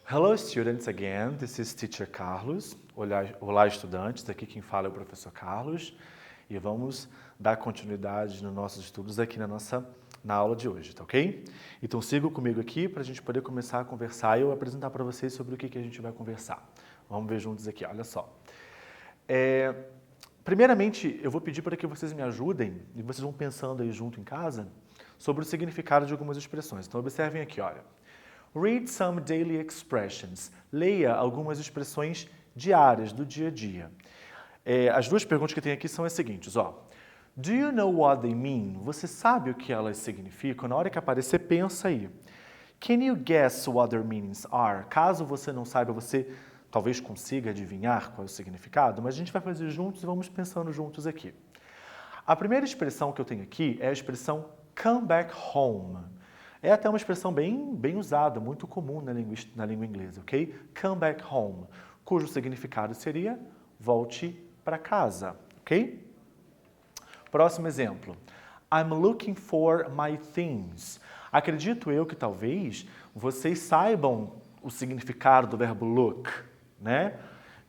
Hello students again, this is Teacher Carlos. Olá estudantes, aqui quem fala é o professor Carlos e vamos dar continuidade nos nossos estudos aqui na aula de hoje, tá ok? Então sigam comigo aqui para a gente poder começar a conversar e eu apresentar para vocês sobre o que a gente vai conversar. Vamos ver juntos aqui, olha só. Primeiramente, eu vou pedir para que vocês me ajudem e vocês vão pensando aí junto em casa sobre o significado de algumas expressões. Então observem aqui, olha. Read some daily expressions. Leia algumas expressões diárias, do dia a dia. As duas perguntas que tem aqui são as seguintes, ó. Do you know what they mean? Você sabe o que elas significam? Na hora que aparecer, pensa aí. Can you guess what their meanings are? Caso você não saiba, você talvez consiga adivinhar qual é o significado, mas a gente vai fazer juntos e vamos pensando juntos aqui. A primeira expressão que eu tenho aqui é a expressão come back home. É até uma expressão bem usada, muito comum na língua inglesa, ok? Come back home, cujo significado seria volte para casa, ok? Próximo exemplo. I'm looking for my things. Acredito eu que talvez vocês saibam o significado do verbo look, né?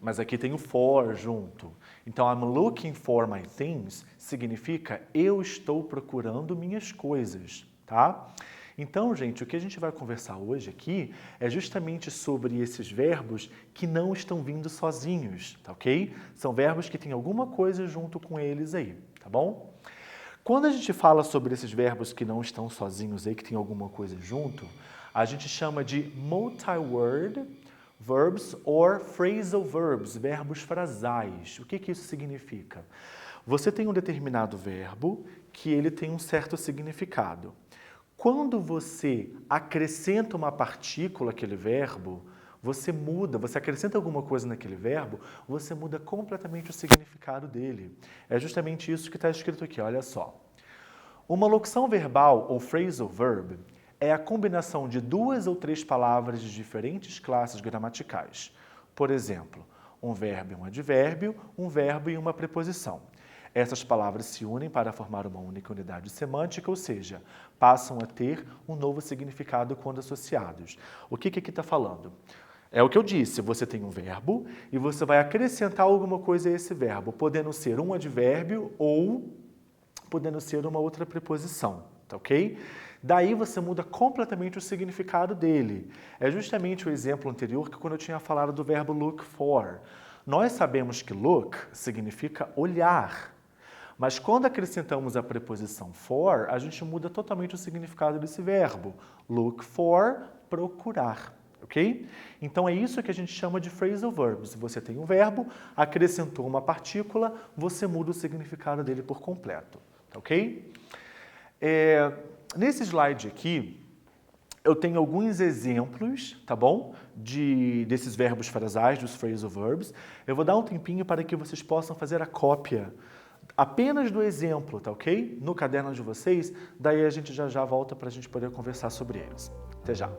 Mas aqui tem o for junto. Então, I'm looking for my things significa eu estou procurando minhas coisas, tá? Então, gente, o que a gente vai conversar hoje aqui é justamente sobre esses verbos que não estão vindo sozinhos, tá ok? São verbos que têm alguma coisa junto com eles aí, tá bom? Quando a gente fala sobre esses verbos que não estão sozinhos aí, que tem alguma coisa junto, a gente chama de multi-word verbs or phrasal verbs, verbos frasais. O que isso significa? Você tem um determinado verbo que ele tem um certo significado. Quando você acrescenta uma partícula àquele verbo, você acrescenta alguma coisa naquele verbo, você muda completamente o significado dele. É justamente isso que está escrito aqui, olha só. Uma locução verbal ou phrasal verb é a combinação de duas ou três palavras de diferentes classes gramaticais. Por exemplo, um verbo e um advérbio, um verbo e uma preposição. Essas palavras se unem para formar uma única unidade semântica, ou seja, passam a ter um novo significado quando associados. O que aqui está falando? É o que eu disse, você tem um verbo e você vai acrescentar alguma coisa a esse verbo, podendo ser um advérbio ou podendo ser uma outra preposição, tá ok? Daí você muda completamente o significado dele. É justamente o exemplo anterior que quando eu tinha falado do verbo look for. Nós sabemos que look significa olhar. Mas quando acrescentamos a preposição for, a gente muda totalmente o significado desse verbo. Look for, procurar, ok? Então é isso que a gente chama de phrasal verbs. Você tem um verbo, acrescentou uma partícula, você muda o significado dele por completo, ok? Nesse slide aqui, eu tenho alguns exemplos, tá bom? Desses verbos frasais, dos phrasal verbs. Eu vou dar um tempinho para que vocês possam fazer a cópia apenas do exemplo, tá ok? No caderno de vocês, daí a gente já volta para a gente poder conversar sobre eles. Até já!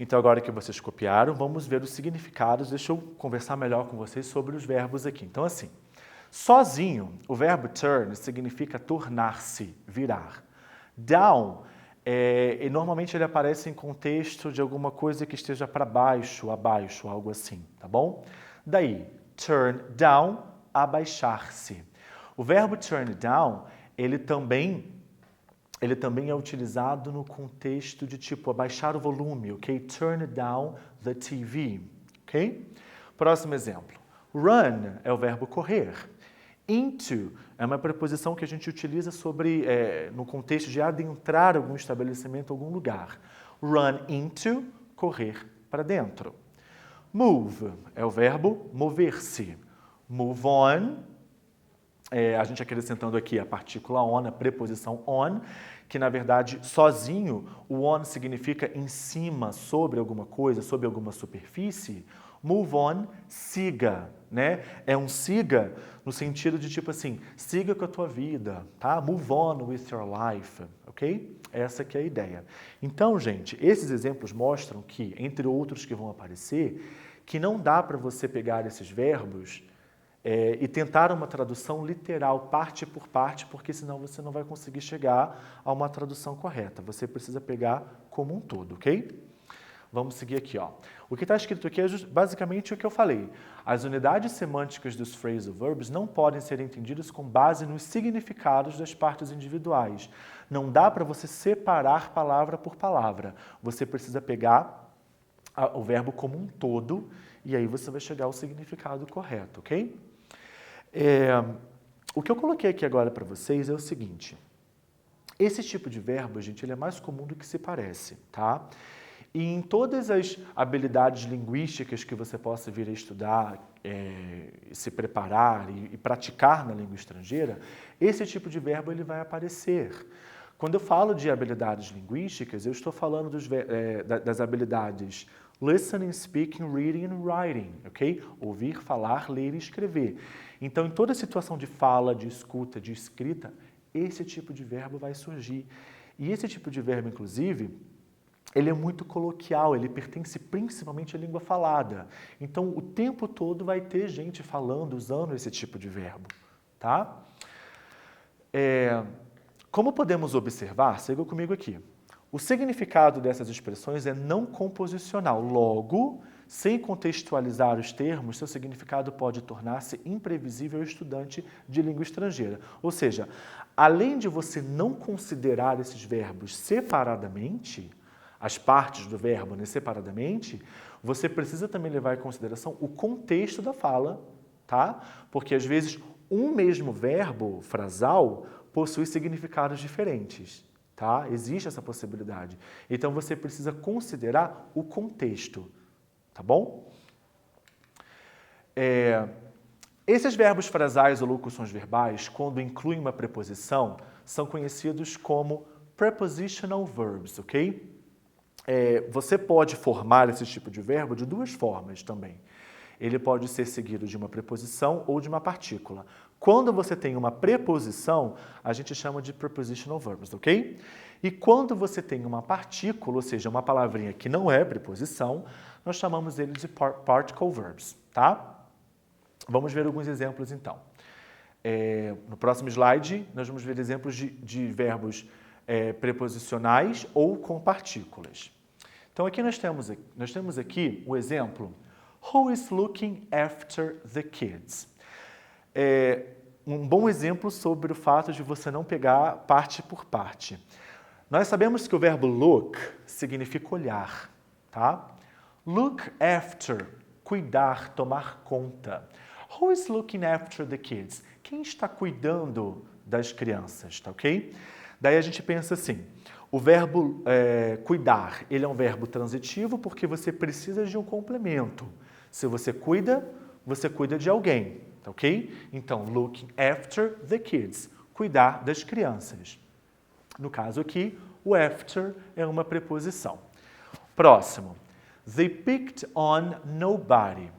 Então, agora que vocês copiaram, vamos ver os significados. Deixa eu conversar melhor com vocês sobre os verbos aqui. Então, assim, sozinho, o verbo turn significa tornar-se, virar. Down, normalmente ele aparece em contexto de alguma coisa que esteja para baixo, abaixo, algo assim, tá bom? Daí, turn down, abaixar-se. O verbo turn down, ele também é utilizado no contexto de tipo abaixar o volume, ok? Turn down the TV, ok? Próximo exemplo. Run é o verbo correr. Into é uma preposição que a gente utiliza no contexto de adentrar algum estabelecimento, algum lugar. Run into, correr para dentro. Move é o verbo mover-se. Move on, a gente acrescentando aqui a partícula on, a preposição on, que na verdade, sozinho, o on significa em cima, sobre alguma coisa, sobre alguma superfície. Move on, siga, né? É um siga no sentido de tipo assim, siga com a tua vida, tá? Move on with your life, ok? Essa que é a ideia. Então, gente, esses exemplos mostram que, entre outros que vão aparecer, que não dá para você pegar esses verbos e tentar uma tradução literal, parte por parte, porque senão você não vai conseguir chegar a uma tradução correta. Você precisa pegar como um todo, ok? Vamos seguir aqui, ó. O que está escrito aqui é basicamente o que eu falei. As unidades semânticas dos phrasal verbs não podem ser entendidas com base nos significados das partes individuais. Não dá para você separar palavra por palavra. Você precisa pegar o verbo como um todo e aí você vai chegar ao significado correto, ok? O que eu coloquei aqui agora para vocês é o seguinte. Esse tipo de verbo, gente, ele é mais comum do que se parece, tá? E em todas as habilidades linguísticas que você possa vir a estudar, se preparar e praticar na língua estrangeira, esse tipo de verbo ele vai aparecer. Quando eu falo de habilidades linguísticas, eu estou falando das habilidades listening, speaking, reading and writing, ok? Ouvir, falar, ler e escrever. Então, em toda situação de fala, de escuta, de escrita, esse tipo de verbo vai surgir. E esse tipo de verbo, inclusive, ele é muito coloquial, ele pertence principalmente à língua falada. Então, o tempo todo vai ter gente falando, usando esse tipo de verbo, tá? Como podemos observar, siga comigo aqui, o significado dessas expressões é não composicional. Logo, sem contextualizar os termos, seu significado pode tornar-se imprevisível ao estudante de língua estrangeira. Ou seja, além de você não considerar esses verbos separadamente, as partes do verbo, né, separadamente, você precisa também levar em consideração o contexto da fala, tá? Porque às vezes um mesmo verbo frasal possui significados diferentes, tá? Existe essa possibilidade. Então você precisa considerar o contexto, tá bom? Esses verbos frasais ou locuções verbais, quando incluem uma preposição, são conhecidos como prepositional verbs, ok? Você pode formar esse tipo de verbo de duas formas também. Ele pode ser seguido de uma preposição ou de uma partícula. Quando você tem uma preposição, a gente chama de prepositional verbs, ok? E quando você tem uma partícula, ou seja, uma palavrinha que não é preposição, nós chamamos ele de particle verbs, tá? Vamos ver alguns exemplos, então. No próximo slide, nós vamos ver exemplos de verbos preposicionais ou com partículas. Então, aqui nós temos aqui o exemplo Who is looking after the kids? Um bom exemplo sobre o fato de você não pegar parte por parte. Nós sabemos que o verbo look significa olhar, tá? Look after, cuidar, tomar conta. Who is looking after the kids? Quem está cuidando das crianças, tá ok? Daí a gente pensa assim, o verbo cuidar, ele é um verbo transitivo porque você precisa de um complemento. Se você cuida de alguém, tá ok? Então, looking after the kids, cuidar das crianças. No caso aqui, o after é uma preposição. Próximo, they picked on nobody.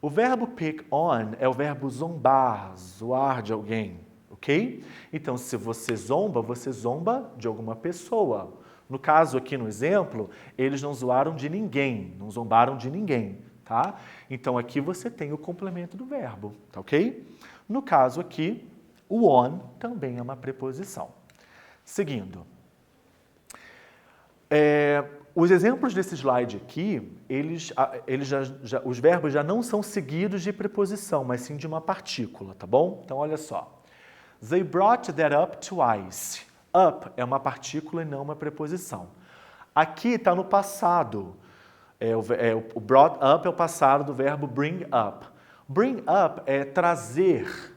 O verbo pick on é o verbo zombar, zoar de alguém. Ok? Então, se você zomba de alguma pessoa. No caso aqui no exemplo, eles não zoaram de ninguém, não zombaram de ninguém, tá? Então aqui você tem o complemento do verbo, tá ok? No caso aqui, o on também é uma preposição. Seguindo. Os exemplos desse slide aqui, os verbos já não são seguidos de preposição, mas sim de uma partícula, tá bom? Então, olha só. They brought that up twice. Up é uma partícula e não uma preposição. Aqui está no passado. O brought up é o passado do verbo bring up. Bring up é trazer,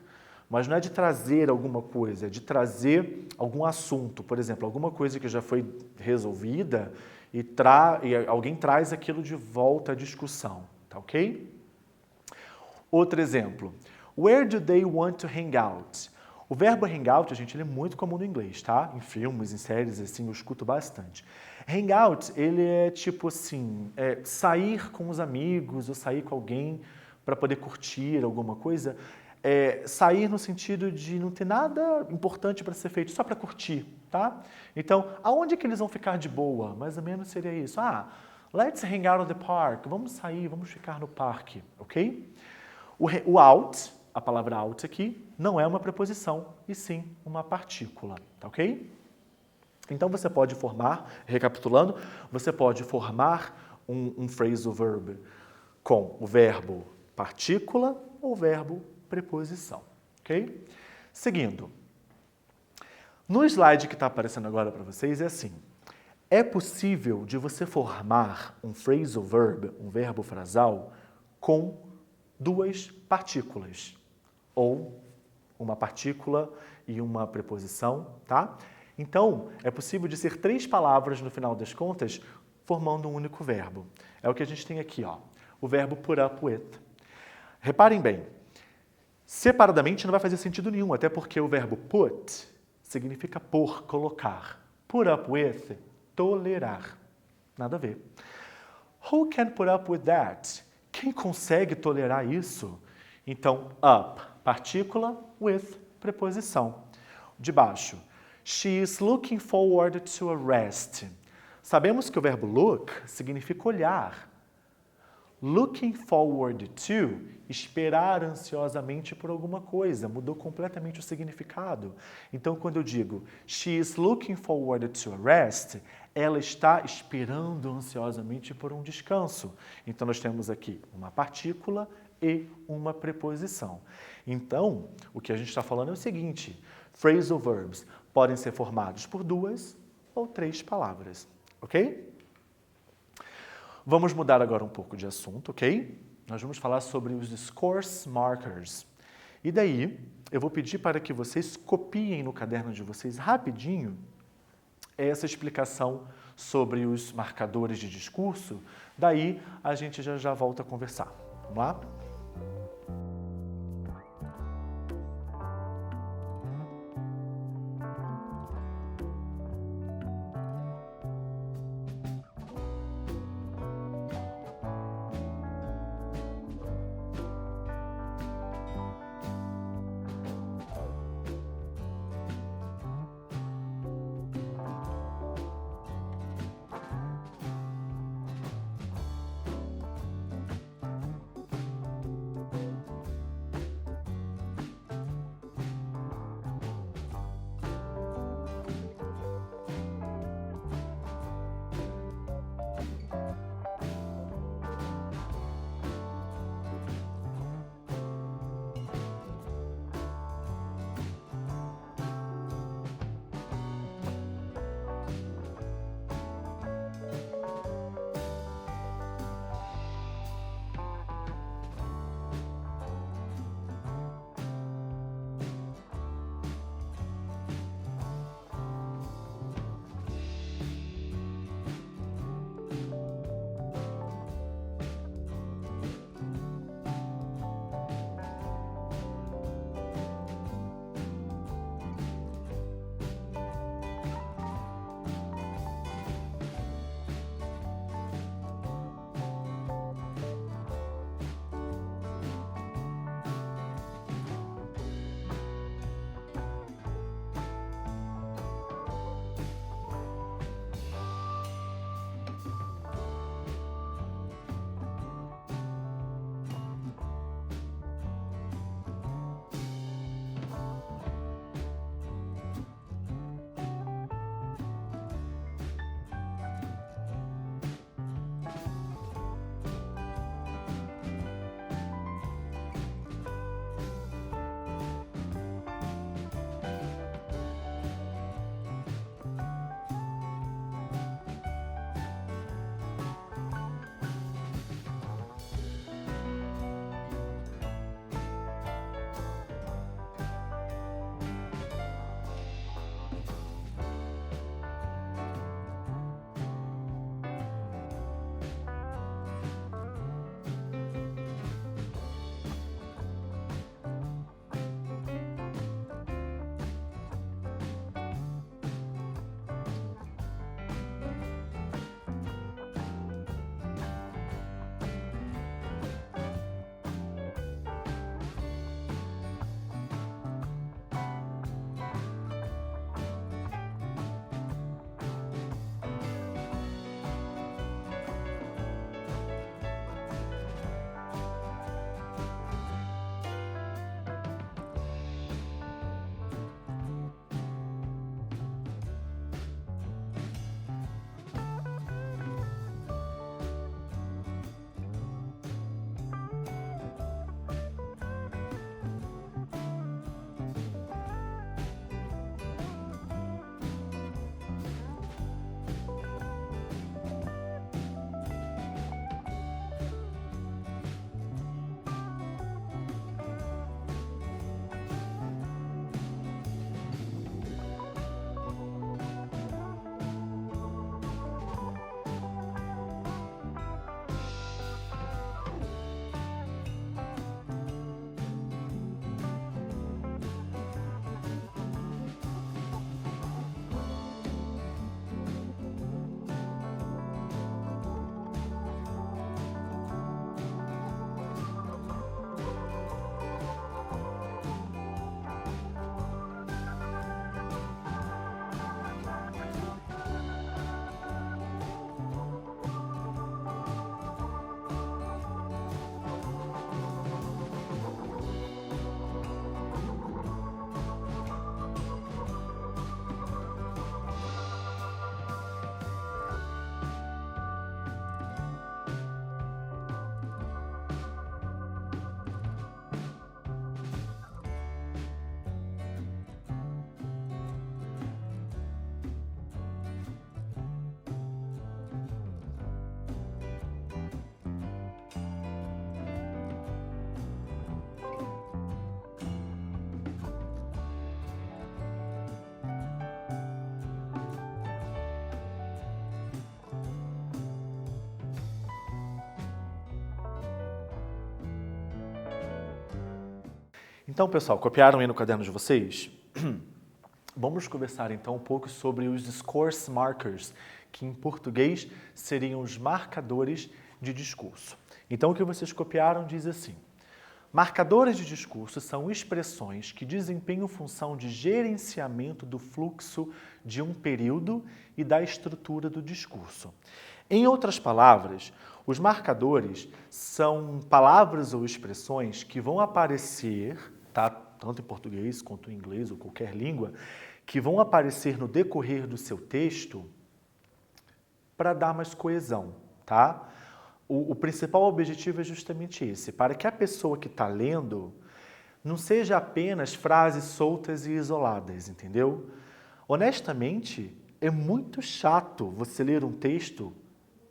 mas não é de trazer alguma coisa, é de trazer algum assunto. Por exemplo, alguma coisa que já foi resolvida e alguém traz aquilo de volta à discussão, tá ok? Outro exemplo. Where do they want to hang out? O verbo hang out, gente, ele é muito comum no inglês, tá? Em filmes, em séries, assim, eu escuto bastante. Hang out, ele é tipo assim, sair com os amigos ou sair com alguém para poder curtir alguma coisa. Sair no sentido de não ter nada importante para ser feito, só para curtir, tá? Então, aonde que eles vão ficar de boa? Mais ou menos seria isso. Let's hang out at the park. Vamos sair, vamos ficar no parque, ok? O out, a palavra out aqui, não é uma preposição, e sim uma partícula, tá ok? Então você pode formar, recapitulando, você pode formar um phrasal verb com o verbo partícula ou verbo preposição, ok? Seguindo. No slide que está aparecendo agora para vocês é assim. É possível de você formar um phrasal verb, um verbo frasal, com duas partículas, ou uma partícula e uma preposição, tá? Então, é possível de ser 3 palavras no final das contas, formando um único verbo. É o que a gente tem aqui, ó. O verbo put up with. Reparem bem, separadamente não vai fazer sentido nenhum, até porque o verbo put significa pôr, colocar. Put up with, tolerar. Nada a ver. Who can put up with that? Quem consegue tolerar isso? Então, up, partícula, with, preposição. De baixo. She is looking forward to a rest. Sabemos que o verbo look significa olhar. Looking forward to, esperar ansiosamente por alguma coisa, mudou completamente o significado. Então, quando eu digo she is looking forward to a rest, ela está esperando ansiosamente por um descanso. Então, nós temos aqui uma partícula e uma preposição. Então, o que a gente está falando é o seguinte, phrasal verbs podem ser formados por 2 ou 3 palavras, ok? Vamos mudar agora um pouco de assunto, ok? Nós vamos falar sobre os discourse markers. E daí, eu vou pedir para que vocês copiem no caderno de vocês rapidinho essa explicação sobre os marcadores de discurso. Daí, a gente já volta a conversar. Vamos lá? Então, pessoal, copiaram aí no caderno de vocês? Vamos conversar então um pouco sobre os discourse markers, que em português seriam os marcadores de discurso. Então, o que vocês copiaram diz assim: marcadores de discurso são expressões que desempenham função de gerenciamento do fluxo de um período e da estrutura do discurso. Em outras palavras, os marcadores são palavras ou expressões que vão aparecer, tá? Tanto em português quanto em inglês ou qualquer língua, que vão aparecer no decorrer do seu texto para dar mais coesão, tá? O principal objetivo é justamente esse, para que a pessoa que está lendo não seja apenas frases soltas e isoladas, entendeu? Honestamente, é muito chato você ler um texto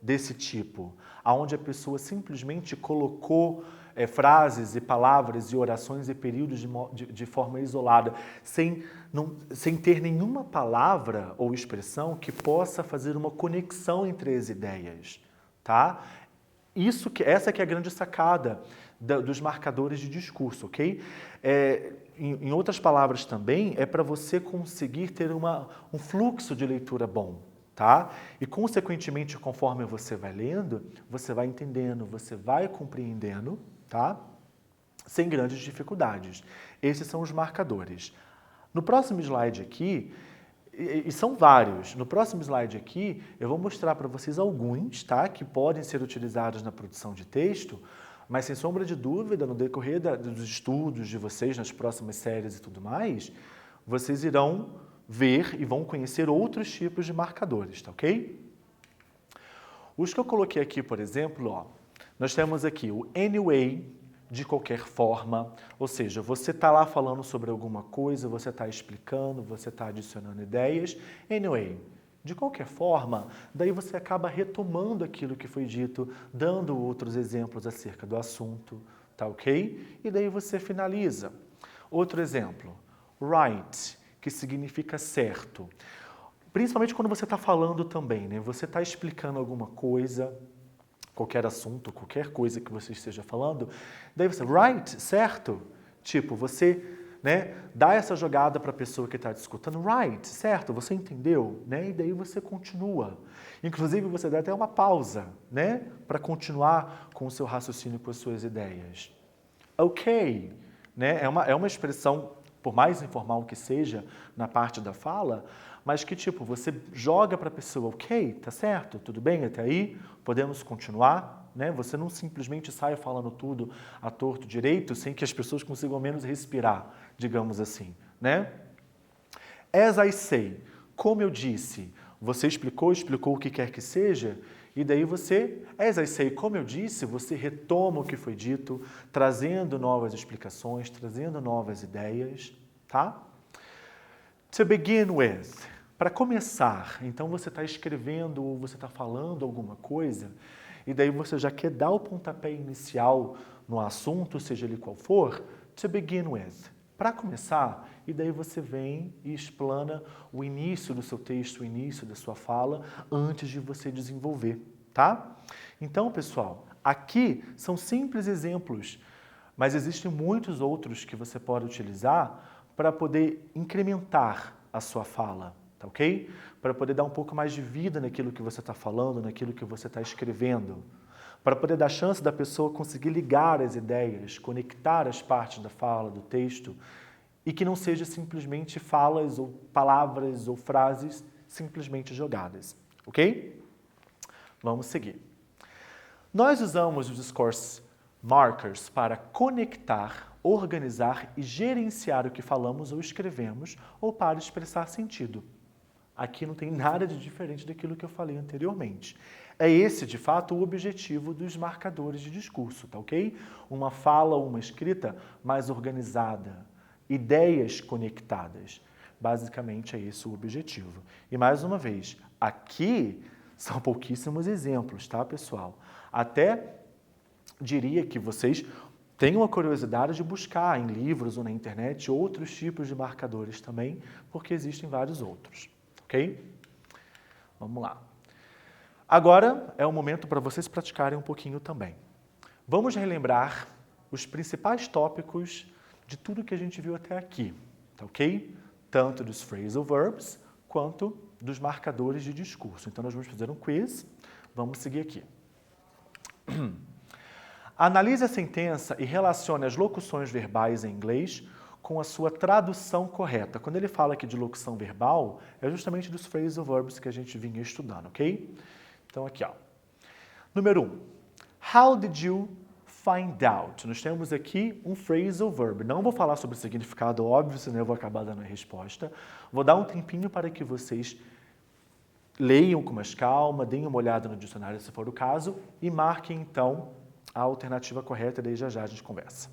desse tipo, onde a pessoa simplesmente colocou frases e palavras e orações e períodos de forma isolada, sem ter nenhuma palavra ou expressão que possa fazer uma conexão entre as ideias, tá? Essa que é a grande sacada dos marcadores de discurso, ok? Em outras palavras também, é para você conseguir ter um fluxo de leitura bom, tá? E, consequentemente, conforme você vai lendo, você vai entendendo, você vai compreendendo, tá? Sem grandes dificuldades. Esses são os marcadores. No próximo slide aqui, e são vários, no próximo slide aqui, eu vou mostrar para vocês alguns, tá? Que podem ser utilizados na produção de texto, mas, sem sombra de dúvida, no decorrer dos estudos de vocês, nas próximas séries e tudo mais, vocês irão ver e vão conhecer outros tipos de marcadores, tá ok? Os que eu coloquei aqui, por exemplo, ó, nós temos aqui o anyway, de qualquer forma, ou seja, você está lá falando sobre alguma coisa, você está explicando, você está adicionando ideias, anyway, de qualquer forma, daí você acaba retomando aquilo que foi dito, dando outros exemplos acerca do assunto, tá ok? E daí você finaliza. Outro exemplo, right, que significa certo. Principalmente quando você está falando também, né? Você está explicando alguma coisa, qualquer assunto, qualquer coisa que você esteja falando, daí você, right, certo? Tipo, você, né, dá essa jogada para a pessoa que está te escutando, right, certo, você entendeu? Né? E daí você continua. Inclusive, você dá até uma pausa, né, para continuar com o seu raciocínio, com as suas ideias. Ok, né? É uma expressão, por mais informal que seja, na parte da fala, mas que, tipo, você joga para a pessoa, ok, tá certo, tudo bem até aí, podemos continuar, né? Você não simplesmente sai falando tudo à torto direito, sem que as pessoas consigam ao menos respirar, digamos assim, né? As I say, como eu disse, você explicou o que quer que seja, e daí você, as I say, como eu disse, você retoma o que foi dito, trazendo novas explicações, trazendo novas ideias, tá? To begin with, para começar, então você está escrevendo ou você está falando alguma coisa, e daí você já quer dar o pontapé inicial no assunto, seja ele qual for, to begin with. Para começar, e daí você vem e explana o início do seu texto, o início da sua fala, antes de você desenvolver, tá? Então, pessoal, aqui são simples exemplos, mas existem muitos outros que você pode utilizar para poder incrementar a sua fala, tá ok? Para poder dar um pouco mais de vida naquilo que você está falando, naquilo que você está escrevendo. Para poder dar chance da pessoa conseguir ligar as ideias, conectar as partes da fala, do texto, e que não seja simplesmente falas ou palavras ou frases simplesmente jogadas, ok? Vamos seguir. Nós usamos os discourse markers para conectar, organizar e gerenciar o que falamos ou escrevemos ou para expressar sentido. Aqui não tem nada de diferente daquilo que eu falei anteriormente. É esse, de fato, o objetivo dos marcadores de discurso, tá ok? Uma fala ou uma escrita mais organizada, ideias conectadas. Basicamente é esse o objetivo. E mais uma vez, aqui são pouquíssimos exemplos, tá, pessoal? Até diria que vocês tenham a curiosidade de buscar em livros ou na internet outros tipos de marcadores também, porque existem vários outros, ok? Vamos lá. Agora é o momento para vocês praticarem um pouquinho também. Vamos relembrar os principais tópicos de tudo que a gente viu até aqui, tá ok? Tanto dos phrasal verbs quanto dos marcadores de discurso. Então, nós vamos fazer um quiz. Vamos seguir aqui. Analise a sentença e relacione as locuções verbais em inglês com a sua tradução correta. Quando ele fala aqui de locução verbal, é justamente dos phrasal verbs que a gente vinha estudando, ok? Então, aqui, ó. Número 1. How did you find out? Nós temos aqui um phrasal verb. Não vou falar sobre o significado, óbvio, senão eu vou acabar dando a resposta. Vou dar um tempinho para que vocês leiam com mais calma, deem uma olhada no dicionário se for o caso e marquem, então, a alternativa correta, daí já a gente conversa.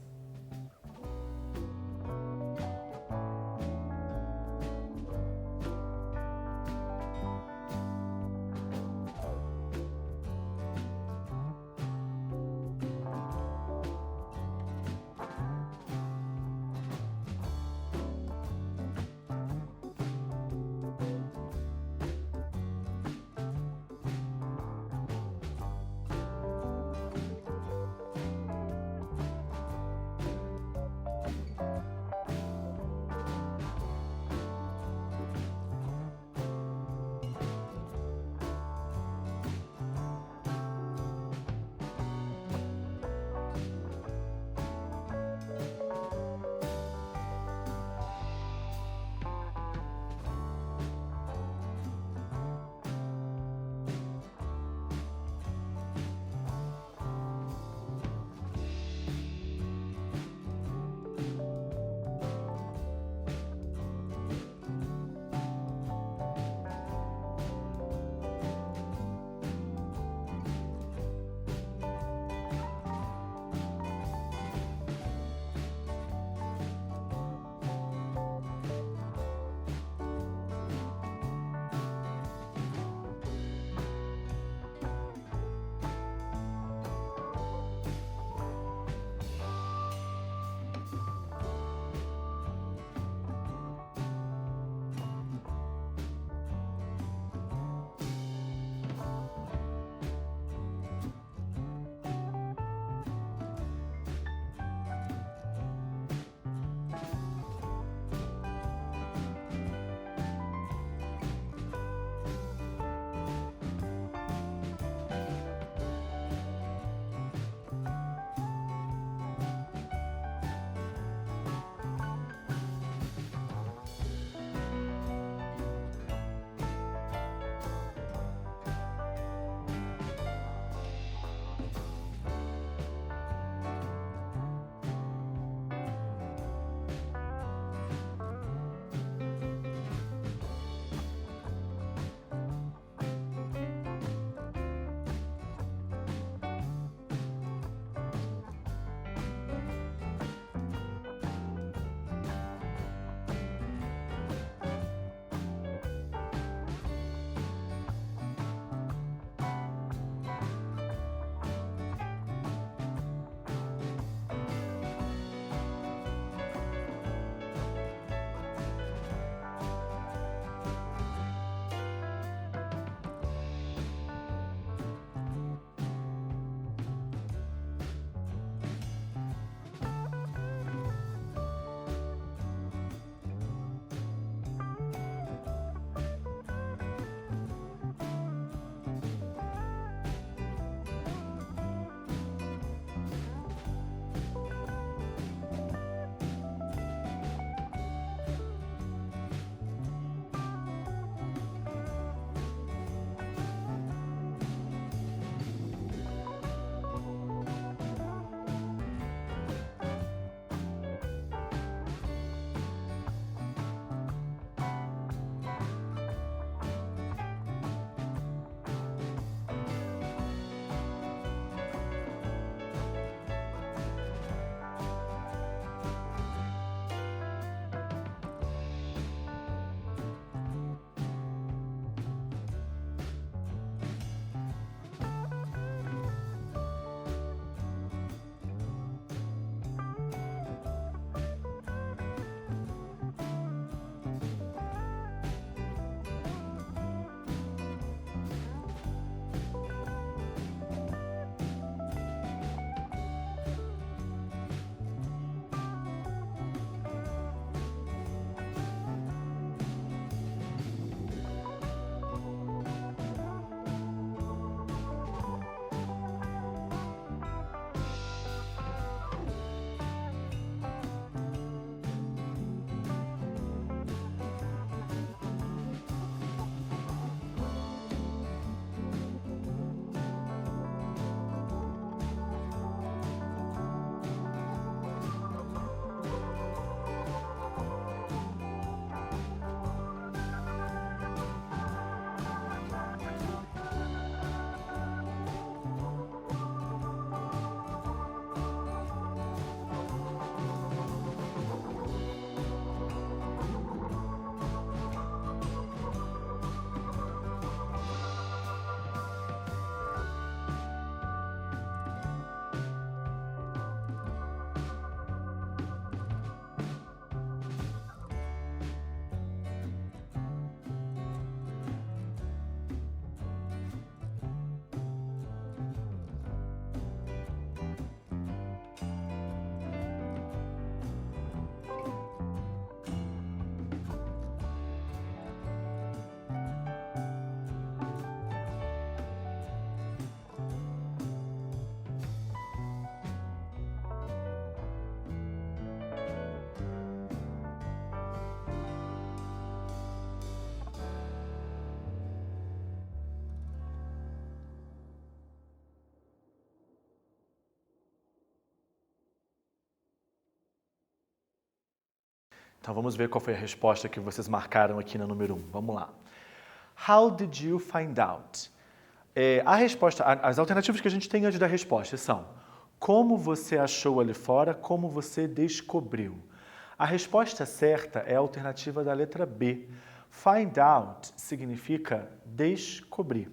Então vamos ver qual foi a resposta que vocês marcaram aqui na número 1. Vamos lá. How did you find out? A resposta, as alternativas que a gente tem antes da resposta são como você achou ali fora, como você descobriu. A resposta certa é a alternativa da letra B. Find out significa descobrir.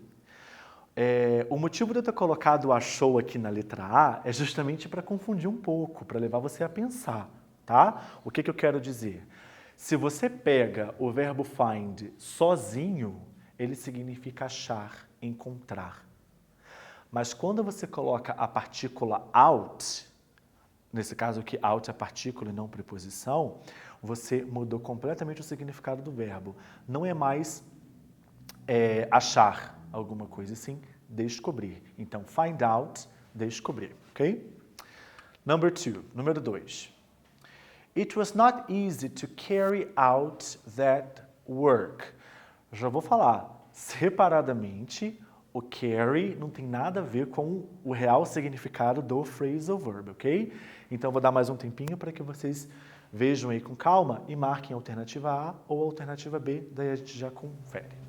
O motivo de eu ter colocado achou aqui na letra A é justamente para confundir um pouco, para levar você a pensar, tá? O que eu quero dizer? Se você pega o verbo find sozinho, ele significa achar, encontrar. Mas quando você coloca a partícula out, nesse caso aqui out é partícula e não preposição, você mudou completamente o significado do verbo. Não é mais achar alguma coisa, e sim descobrir. Então, find out, descobrir, ok? Número 2. It was not easy to carry out that work. Já vou falar separadamente. O carry não tem nada a ver com o real significado do phrasal verb, ok? Então, vou dar mais um tempinho para que vocês vejam aí com calma e marquem a alternativa A ou a alternativa B, daí a gente já confere.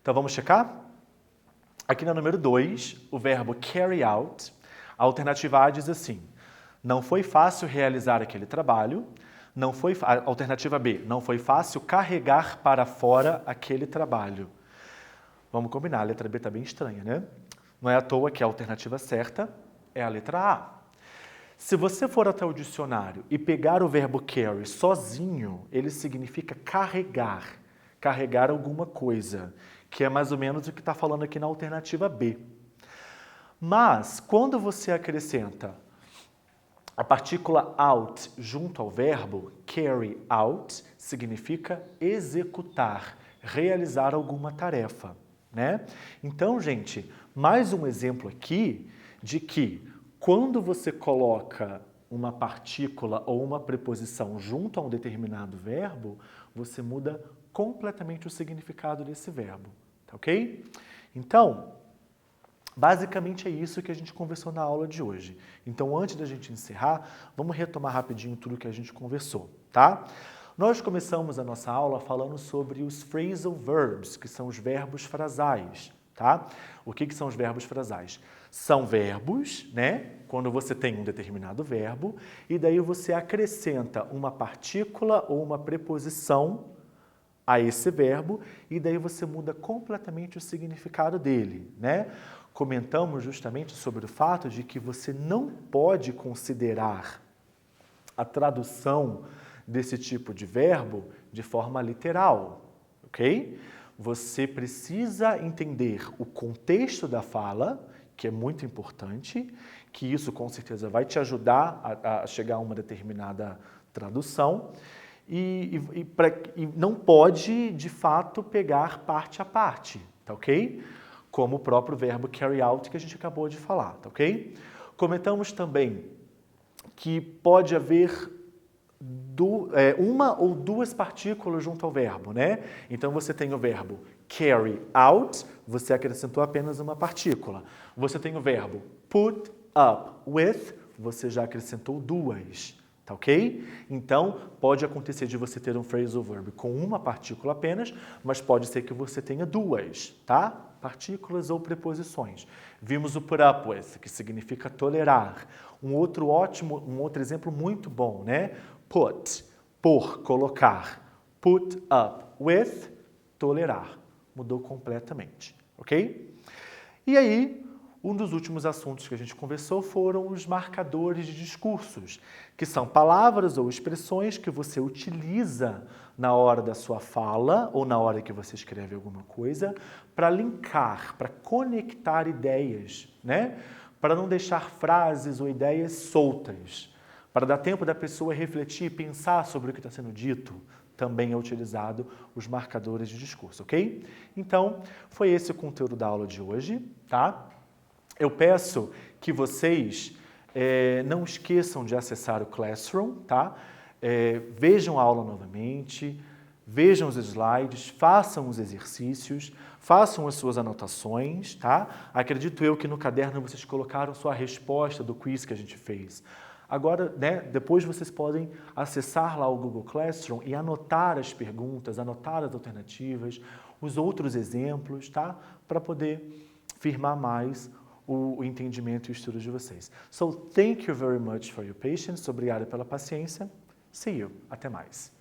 Então vamos checar? Aqui na número 2, o verbo carry out, a alternativa A diz assim: não foi fácil realizar aquele trabalho. A alternativa B, não foi fácil carregar para fora aquele trabalho. Vamos combinar, a letra B está bem estranha, né? Não é à toa que a alternativa certa é a letra A. Se você for até o dicionário e pegar o verbo carry sozinho, ele significa carregar, carregar alguma coisa, que é mais ou menos o que está falando aqui na alternativa B. Mas, quando você acrescenta a partícula out junto ao verbo, carry out significa executar, realizar alguma tarefa, né? Então, gente, mais um exemplo aqui de que quando você coloca uma partícula ou uma preposição junto a um determinado verbo, você muda completamente o significado desse verbo, tá ok? Então, basicamente é isso que a gente conversou na aula de hoje. Então, antes da gente encerrar, vamos retomar rapidinho tudo que a gente conversou, tá? Nós começamos a nossa aula falando sobre os phrasal verbs, que são os verbos frasais, tá? O que são os verbos frasais? São verbos, né? Quando você tem um determinado verbo, e daí você acrescenta uma partícula ou uma preposição a esse verbo, e daí você muda completamente o significado dele, né? Comentamos justamente sobre o fato de que você não pode considerar a tradução desse tipo de verbo de forma literal, ok? Você precisa entender o contexto da fala, que é muito importante, que isso com certeza vai te ajudar a chegar a uma determinada tradução, e não pode, de fato, pegar parte a parte, tá ok? Como o próprio verbo carry out que a gente acabou de falar, tá ok? Comentamos também que pode haver uma ou duas partículas junto ao verbo, né? Então você tem o verbo carry out, você acrescentou apenas uma partícula. Você tem o verbo put up with, você já acrescentou duas, tá ok? Então pode acontecer de você ter um phrasal verb com uma partícula apenas, mas pode ser que você tenha duas, tá? Partículas ou preposições. Vimos o put up with, que significa tolerar. Um outro exemplo muito bom, né? Put, por, colocar. Put up with, tolerar. Mudou completamente, ok? E aí, um dos últimos assuntos que a gente conversou foram os marcadores de discursos, que são palavras ou expressões que você utiliza na hora da sua fala ou na hora que você escreve alguma coisa para linkar, para conectar ideias, né? Para não deixar frases ou ideias soltas, para dar tempo da pessoa refletir e pensar sobre o que está sendo dito. Também é utilizado os marcadores de discurso, ok? Então, foi esse o conteúdo da aula de hoje, tá? Eu peço que vocês não esqueçam de acessar o Classroom, tá? Vejam a aula novamente, vejam os slides, façam os exercícios, façam as suas anotações, tá? Acredito eu que no caderno vocês colocaram sua resposta do quiz que a gente fez. Agora, né, depois vocês podem acessar lá o Google Classroom e anotar as perguntas, anotar as alternativas, os outros exemplos, tá? Para poder firmar mais o entendimento e o estudo de vocês. So, thank you very much for your patience. Obrigado pela paciência. See you. Até mais.